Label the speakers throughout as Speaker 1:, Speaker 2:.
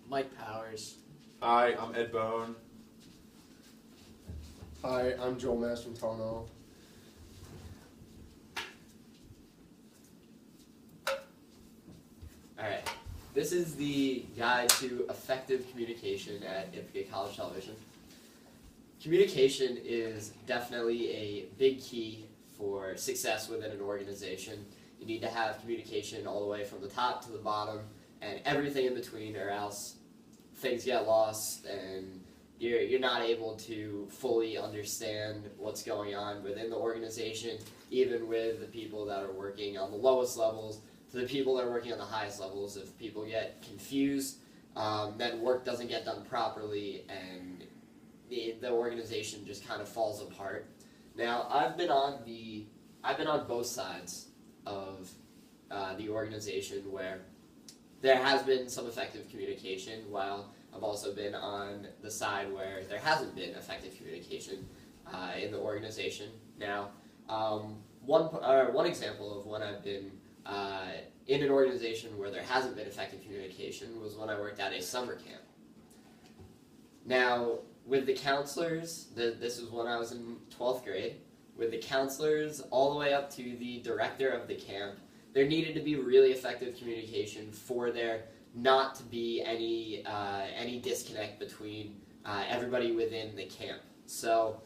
Speaker 1: Mike Powers.
Speaker 2: Hi, I'm Ed Bone.
Speaker 3: Hi, I'm Joel Mastrantano.
Speaker 4: Alright, this is the guide to effective communication at Ithaca College Television. Communication is definitely a big key for success within an organization. You need to have communication all the way from the top to the bottom and everything in between, or else things get lost and you're not able to fully understand what's going on within the organization, even with the people that are working on the lowest levels to the people that are working on the highest levels. If people get confused, then work doesn't get done properly and the organization just kind of falls apart. Now, I've been on both sides of the organization where there has been some effective communication, while I've also been on the side where there hasn't been effective communication in the organization. Now, one example of when I've been in an organization where there hasn't been effective communication was when I worked at a summer camp. Now, with the counselors, this was when I was in 12th grade, with the counselors all the way up to the director of the camp, there needed to be really effective communication for there not to be any disconnect between everybody within the camp. So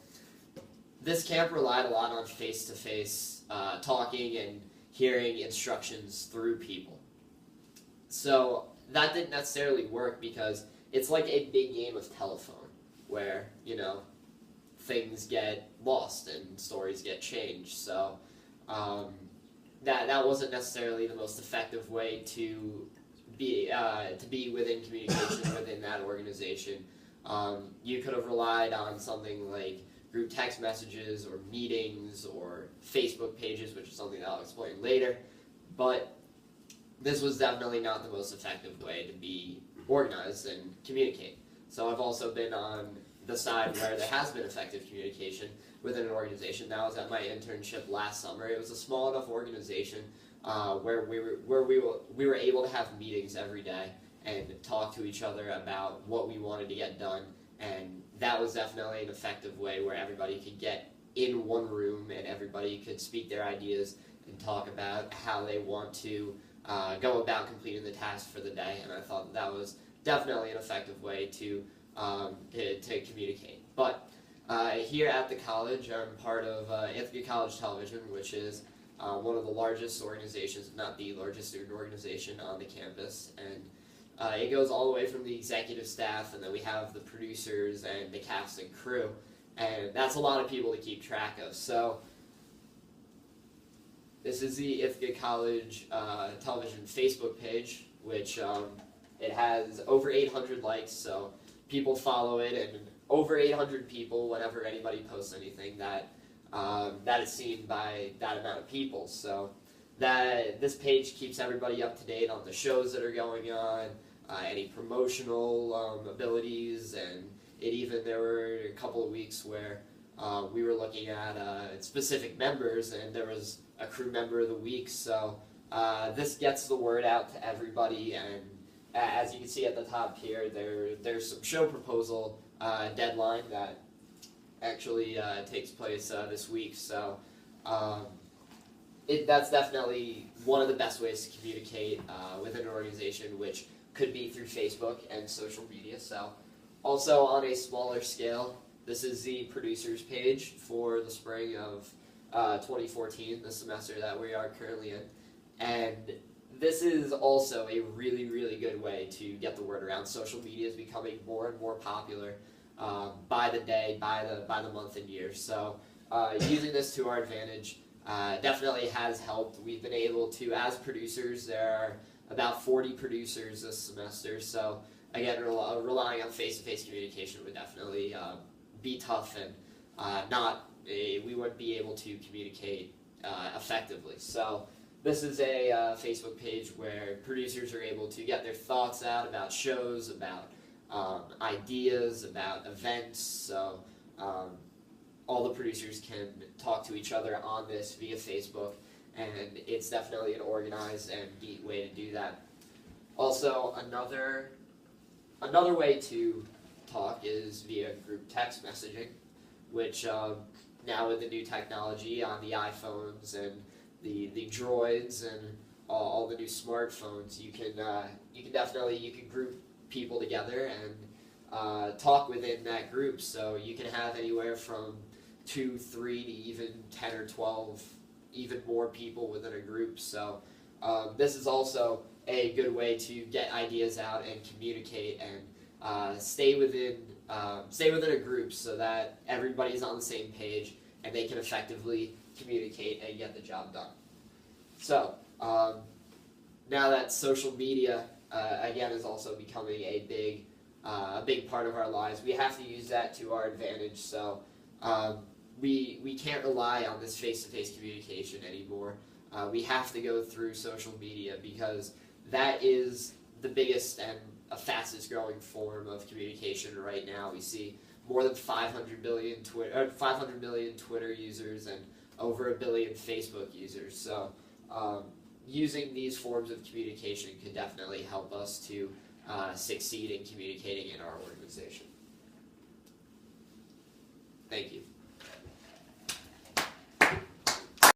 Speaker 4: this camp relied a lot on face-to-face talking and hearing instructions through people. So that didn't necessarily work because it's like a big game of telephone where, you know, things get lost and stories get changed. So that wasn't necessarily the most effective way to be within communication within that organization. You could have relied on something like group text messages or meetings or Facebook pages, which is something that I'll explain later, but this was definitely not the most effective way to be organized and communicate. So I've also been on the side where there has been effective communication within an organization. That was at my internship last summer. It was a small enough organization where we were able to have meetings every day and talk to each other about what we wanted to get done, and that was definitely an effective way where everybody could get in one room and everybody could speak their ideas and talk about how they want to go about completing the task for the day, and I thought that was definitely an effective way to communicate. But here at the college, I'm part of Ithaca College Television, which is one of the largest organizations, if not the largest student organization on the campus, and it goes all the way from the executive staff, and then we have the producers and the cast and crew, and that's a lot of people to keep track of. So this is the Ithaca College Television Facebook page, which it has over 800 likes, so people follow it, and over 800 people, whenever anybody posts anything, that is seen by that amount of people. So this page keeps everybody up to date on the shows that are going on, any promotional abilities, and there were a couple of weeks where we were looking at specific members, and there was a crew member of the week. So this gets the word out to everybody, and as you can see at the top here, there's some show proposal deadline that actually takes place this week. So that's definitely one of the best ways to communicate within an organization, which could be through Facebook and social media. So also on a smaller scale, this is the producers page for the spring of 2014, the semester that we are currently in, and this is also a really, really good way to get the word around. Social media is becoming more and more popular by the day, by the month and year. So using this to our advantage definitely has helped. We've been able to, as producers, there are about 40 producers this semester. So again, relying on face-to-face communication would definitely be tough, and we wouldn't be able to communicate effectively. So this is a Facebook page where producers are able to get their thoughts out about shows, about ideas, about events. So all the producers can talk to each other on this via Facebook, and it's definitely an organized and neat way to do that. Also, another Another way to talk is via group text messaging, which now with the new technology on the iPhones and the Droids and all the new smartphones, you can group people together and talk within that group. So you can have anywhere from 2, 3 to even 10 or 12, even more people within a group. So this is also a good way to get ideas out and communicate and stay within a group so that everybody's on the same page and they can effectively communicate and get the job done. So now that social media again is also becoming a big part of our lives, we have to use that to our advantage. So we can't rely on this face-to-face communication anymore. We have to go through social media because that is the biggest and fastest growing form of communication right now. We see more than 500 million Twitter users and over 1 billion Facebook users. So using these forms of communication could definitely help us to succeed in communicating in our organization.